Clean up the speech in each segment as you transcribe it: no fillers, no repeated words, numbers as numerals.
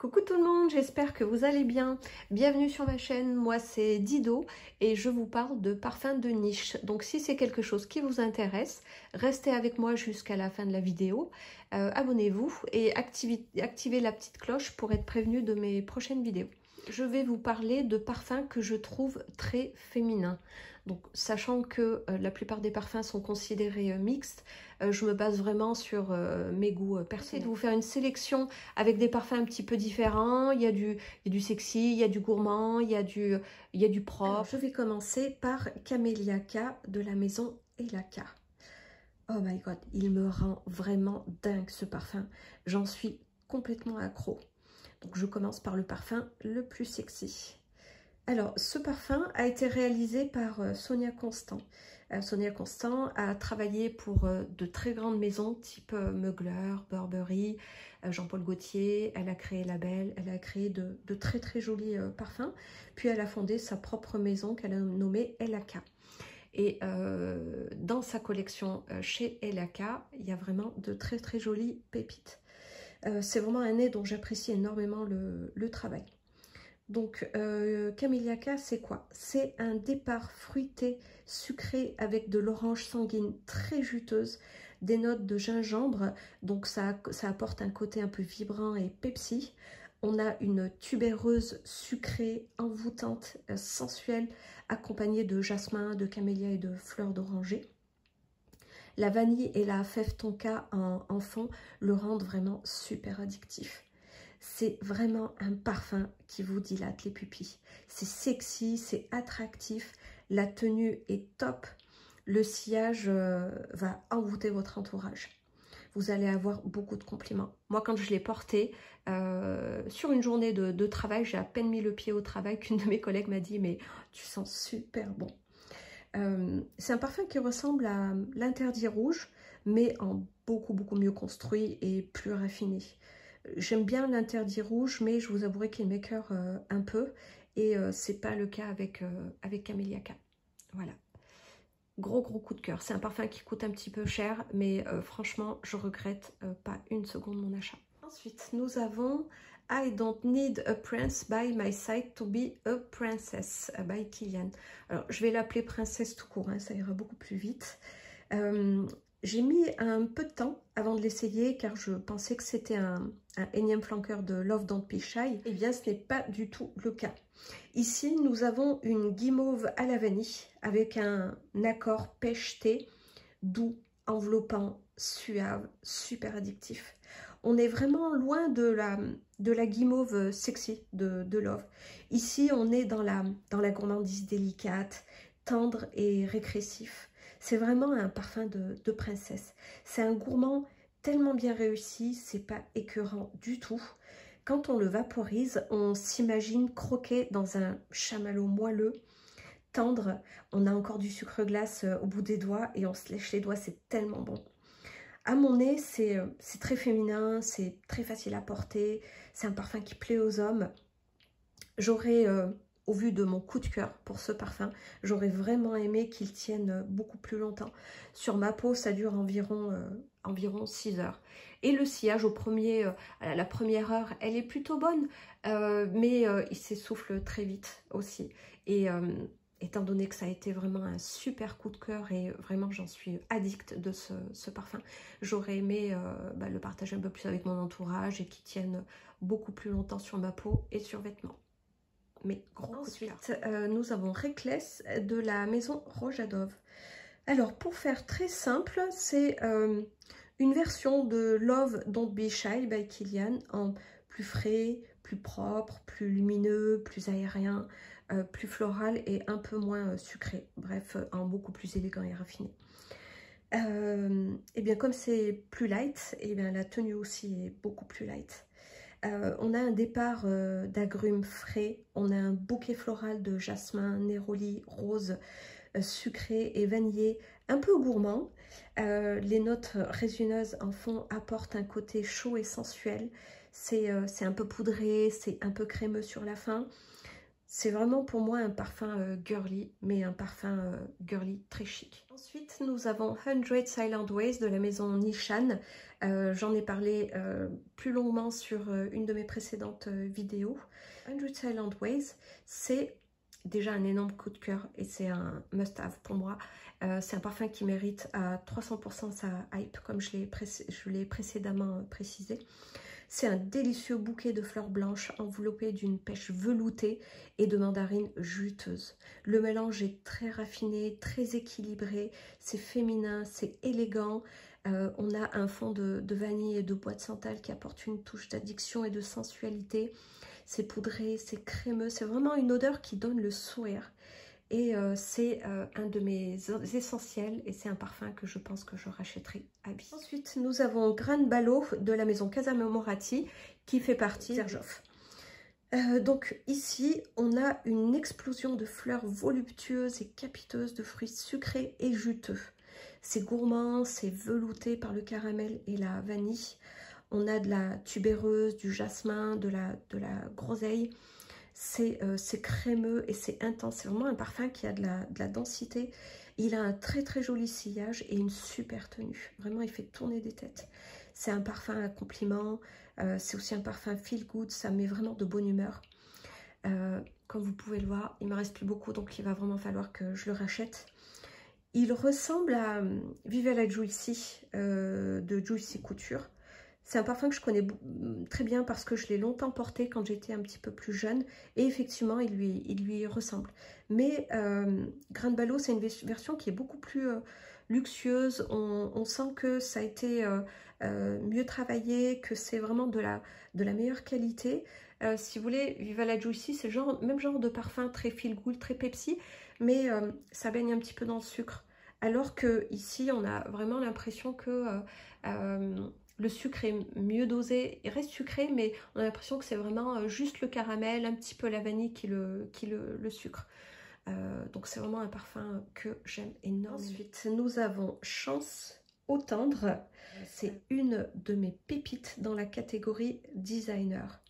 Coucou tout le monde, j'espère que vous allez bien. Bienvenue sur ma chaîne, moi c'est Dido et je vous parle de parfums de niche. Donc si c'est quelque chose qui vous intéresse, restez avec moi jusqu'à la fin de la vidéo. Abonnez-vous et activez la petite cloche pour être prévenu de mes prochaines vidéos. Je vais vous parler de parfums que je trouve très féminins. Donc, sachant que la plupart des parfums sont considérés mixtes, je me base vraiment sur mes goûts personnels. J'essaie de vous faire une sélection avec des parfums un petit peu différents. Il y a du sexy, il y a du gourmand, il y a du propre. Alors, je vais commencer par Camellia K de la maison Elaka. Oh my god, il me rend vraiment dingue ce parfum. J'en suis complètement accro. Donc je commence par le parfum le plus sexy. Alors, ce parfum a été réalisé par Sonia Constant. Sonia Constant a travaillé pour de très grandes maisons type Mugler, Burberry, Jean-Paul Gaultier. Elle a créé Label, elle a créé de très très jolis parfums. Puis elle a fondé sa propre maison qu'elle a nommée Elaka. Et dans sa collection chez Elaka, il y a vraiment de très très jolies pépites. C'est vraiment un nez dont j'apprécie énormément le travail. Donc, Camellia K, c'est quoi? C'est un départ fruité, sucré, avec de l'orange sanguine très juteuse, des notes de gingembre, donc ça apporte un côté un peu vibrant et Pepsi. On a une tubéreuse sucrée, envoûtante, sensuelle, accompagnée de jasmin, de camélia et de fleurs d'oranger. La vanille et la fève tonka en fond le rendent vraiment super addictif. C'est vraiment un parfum qui vous dilate les pupilles. C'est sexy, c'est attractif, la tenue est top. Le sillage va envoûter votre entourage. Vous allez avoir beaucoup de compliments. Moi, quand je l'ai porté, sur une journée de travail, j'ai à peine mis le pied au travail qu'une de mes collègues m'a dit « mais tu sens super bon ». C'est un parfum qui ressemble à l'Interdit Rouge, mais en beaucoup mieux construit et plus raffiné. J'aime bien l'Interdit Rouge, mais je vous avouerai qu'il m'écœure un peu. Et c'est pas le cas avec Camellia K. Voilà. Gros coup de cœur. C'est un parfum qui coûte un petit peu cher, mais franchement, je regrette pas une seconde mon achat. Ensuite, nous avons I Don't Need a Prince by My Side to Be a Princess by Kilian. Alors, je vais l'appeler princesse tout court, hein, ça ira beaucoup plus vite. J'ai mis un peu de temps avant de l'essayer car je pensais que c'était un énième flanqueur de Love Don't Be Shy. Eh bien, ce n'est pas du tout le cas. Ici, nous avons une guimauve à la vanille avec un accord pêche-thé doux, enveloppant, suave, super addictif. On est vraiment loin de la guimauve sexy de Love. Ici, on est dans la gourmandise délicate, tendre et régressif. C'est vraiment un parfum de princesse. C'est un gourmand tellement bien réussi, c'est pas écœurant du tout. Quand on le vaporise, on s'imagine croquer dans un chamallow moelleux, tendre. On a encore du sucre glace au bout des doigts et on se lèche les doigts, c'est tellement bon. À mon nez, c'est très féminin, c'est très facile à porter. C'est un parfum qui plaît aux hommes. J'aurais... au vu de mon coup de cœur pour ce parfum, j'aurais vraiment aimé qu'il tienne beaucoup plus longtemps. Sur ma peau, ça dure environ 6 heures. Et le sillage à la première heure, elle est plutôt bonne, mais il s'essouffle très vite aussi. Et étant donné que ça a été vraiment un super coup de cœur et vraiment j'en suis addict de ce parfum, j'aurais aimé le partager un peu plus avec mon entourage et qu'il tienne beaucoup plus longtemps sur ma peau et sur vêtements. Mais gros ensuite, nous avons Reckless de la maison Rojadov. Alors, pour faire très simple, c'est une version de Love Don't Be Shy by Kilian en plus frais, plus propre, plus lumineux, plus aérien, plus floral et un peu moins sucré. Bref, en beaucoup plus élégant et raffiné. Et bien, comme c'est plus light, et bien la tenue aussi est beaucoup plus light. On a un départ d'agrumes frais, on a un bouquet floral de jasmin, néroli, rose, sucré et vanillé, un peu gourmand. Les notes résineuses en fond apportent un côté chaud et sensuel. C'est un peu poudré, c'est un peu crémeux sur la fin. C'est vraiment pour moi un parfum girly, mais un parfum girly très chic. Ensuite, nous avons 100 Silent Ways de la maison Nishan. J'en ai parlé plus longuement sur une de mes précédentes vidéos. 100 Silent Ways, c'est déjà un énorme coup de cœur et c'est un must-have pour moi. C'est un parfum qui mérite à 300% sa hype, comme je l'ai précédemment précisé. C'est un délicieux bouquet de fleurs blanches enveloppé d'une pêche veloutée et de mandarines juteuses. Le mélange est très raffiné, très équilibré, c'est féminin, c'est élégant. On a un fond de vanille et de bois de santal qui apporte une touche d'addiction et de sensualité. C'est poudré, c'est crémeux, c'est vraiment une odeur qui donne le sourire. Et c'est un de mes essentiels et c'est un parfum que je pense que je rachèterai à vie. Ensuite, nous avons Gran Ballo de la maison Casa Moratti qui fait partie de Xerjoff. Donc ici, on a une explosion de fleurs voluptueuses et capiteuses de fruits sucrés et juteux. C'est gourmand, c'est velouté par le caramel et la vanille. On a de la tubéreuse, du jasmin, de la groseille. C'est crémeux et c'est intense. C'est vraiment un parfum qui a de la densité. Il a un très très joli sillage et une super tenue. Vraiment, il fait tourner des têtes. C'est un parfum à compliment. C'est aussi un parfum feel good. Ça met vraiment de bonne humeur. Comme vous pouvez le voir, il ne me reste plus beaucoup, donc il va vraiment falloir que je le rachète. Il ressemble à Vive la Juicy de Juicy Couture. C'est un parfum que je connais très bien parce que je l'ai longtemps porté quand j'étais un petit peu plus jeune. Et effectivement, il lui ressemble. Mais Gran Ballo, c'est une version qui est beaucoup plus luxueuse. On sent que ça a été mieux travaillé, que c'est vraiment de la meilleure qualité. Si vous voulez, Viva la Juicy, c'est le même genre de parfum très feel good, très Pepsi. Mais ça baigne un petit peu dans le sucre. Alors que ici, on a vraiment l'impression que... le sucre est mieux dosé, il reste sucré, mais on a l'impression que c'est vraiment juste le caramel, un petit peu la vanille qui le sucre. Donc c'est vraiment un parfum que j'aime énormément. Ensuite, nous avons Chance au tendre. C'est une de mes pépites dans la catégorie designer.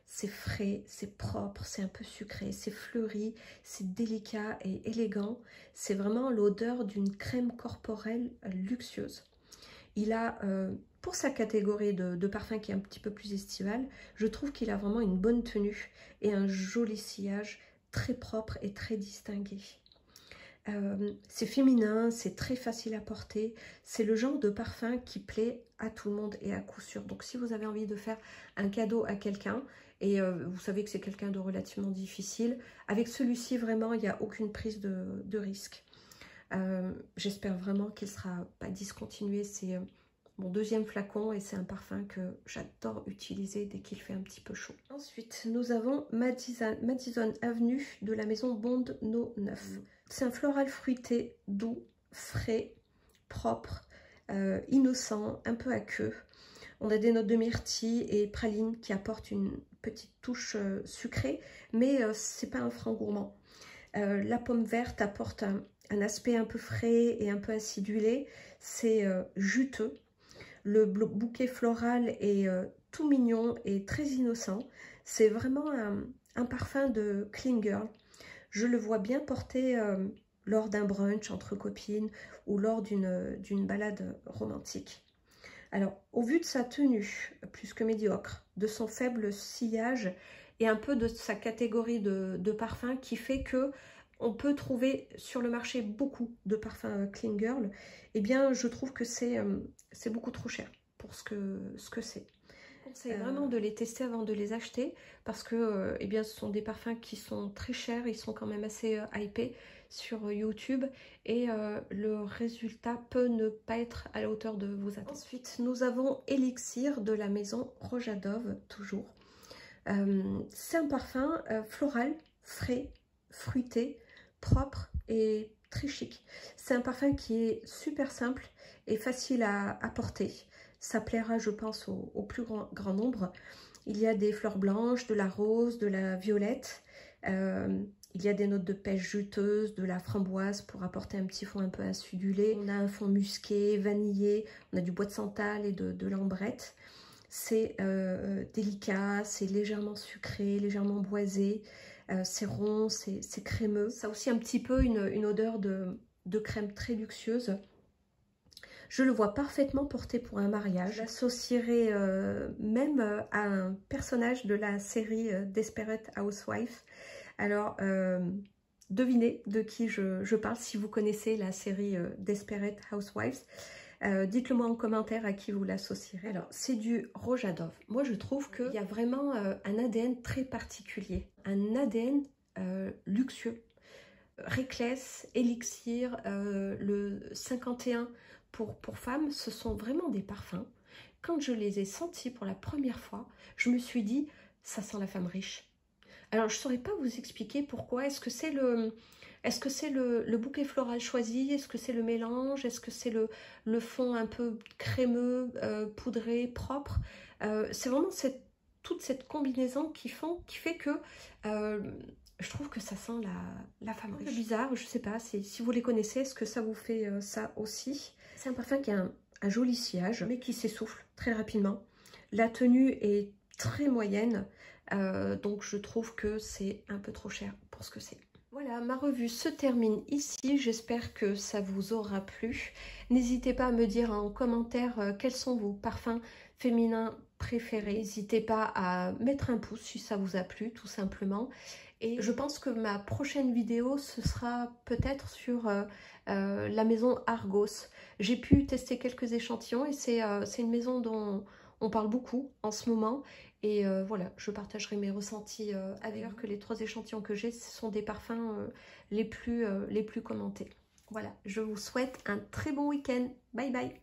C'est frais, c'est propre, c'est un peu sucré, c'est fleuri, c'est délicat et élégant. C'est vraiment l'odeur d'une crème corporelle luxueuse. Il a, pour sa catégorie de parfum qui est un petit peu plus estival, je trouve qu'il a vraiment une bonne tenue et un joli sillage très propre et très distingué. C'est féminin, c'est très facile à porter, c'est le genre de parfum qui plaît à tout le monde et à coup sûr. Donc si vous avez envie de faire un cadeau à quelqu'un, et vous savez que c'est quelqu'un de relativement difficile, avec celui-ci vraiment il n'y a aucune prise de risque. J'espère vraiment qu'il ne sera pas discontinué. C'est mon deuxième flacon et c'est un parfum que j'adore utiliser dès qu'il fait un petit peu chaud. Ensuite, nous avons Madison Avenue de la maison Bond No 9. C'est un floral fruité, doux, frais, propre, innocent, un peu aqueux. On a des notes de myrtille et praline qui apportent une petite touche sucrée, mais c'est pas un franc gourmand. La pomme verte apporte un aspect un peu frais et un peu acidulé, c'est juteux. Le bouquet floral est tout mignon et très innocent. C'est vraiment un parfum de clean girl. Je le vois bien porté lors d'un brunch entre copines ou lors d'une balade romantique. Alors, au vu de sa tenue plus que médiocre, de son faible sillage et un peu de sa catégorie de parfums qui fait que on peut trouver sur le marché beaucoup de parfums clean girl, eh bien je trouve que c'est beaucoup trop cher pour ce que c'est. C'est vraiment de les tester avant de les acheter parce que eh bien, ce sont des parfums qui sont très chers, ils sont quand même assez hypés sur YouTube et le résultat peut ne pas être à la hauteur de vos attentes. Ensuite, nous avons Elixir de la maison Rojadov, toujours. C'est un parfum floral, frais, fruité, propre et très chic. C'est un parfum qui est super simple et facile à porter. Ça plaira, je pense, au plus grand nombre. Il y a des fleurs blanches, de la rose, de la violette. Il y a des notes de pêche juteuse, de la framboise pour apporter un petit fond un peu acidulé. On a un fond musqué, vanillé, on a du bois de santal et de l'ambrette. C'est délicat, c'est légèrement sucré, légèrement boisé. C'est rond, c'est crémeux. Ça a aussi un petit peu une odeur de crème très luxueuse. Je le vois parfaitement porté pour un mariage. Je l'associerai même à un personnage de la série Desperate Housewives. Alors, devinez de qui je parle si vous connaissez la série Desperate Housewives. Dites-le moi en commentaire à qui vous l'associerez. Alors, c'est du Rojadov. Moi, je trouve qu'il y a vraiment un ADN très particulier. Un ADN luxueux. Reckless, Elixir, le 51 pour femmes, ce sont vraiment des parfums. Quand je les ai sentis pour la première fois, je me suis dit, ça sent la femme riche. Alors, je ne saurais pas vous expliquer pourquoi. Est-ce que c'est le bouquet floral choisi? Est-ce que c'est le mélange? Est-ce que c'est le fond un peu crémeux, poudré, propre? C'est vraiment toute cette combinaison qui fait que je trouve que ça sent la femme riche. C'est bizarre, je sais pas, si vous les connaissez, est-ce que ça vous fait ça aussi? C'est un parfum qui a un joli sillage, mais qui s'essouffle très rapidement. La tenue est très moyenne, donc je trouve que c'est un peu trop cher pour ce que c'est. Voilà, ma revue se termine ici. J'espère que ça vous aura plu. N'hésitez pas à me dire en commentaire quels sont vos parfums féminins préférés. N'hésitez pas à mettre un pouce si ça vous a plu, tout simplement. Et je pense que ma prochaine vidéo, ce sera peut-être sur la maison Argos. J'ai pu tester quelques échantillons et c'est une maison dont on parle beaucoup en ce moment. Et voilà, je partagerai mes ressentis avec vous. Que les 3 échantillons que j'ai, ce sont des parfums les plus commentés. Voilà, je vous souhaite un très bon week-end. Bye bye!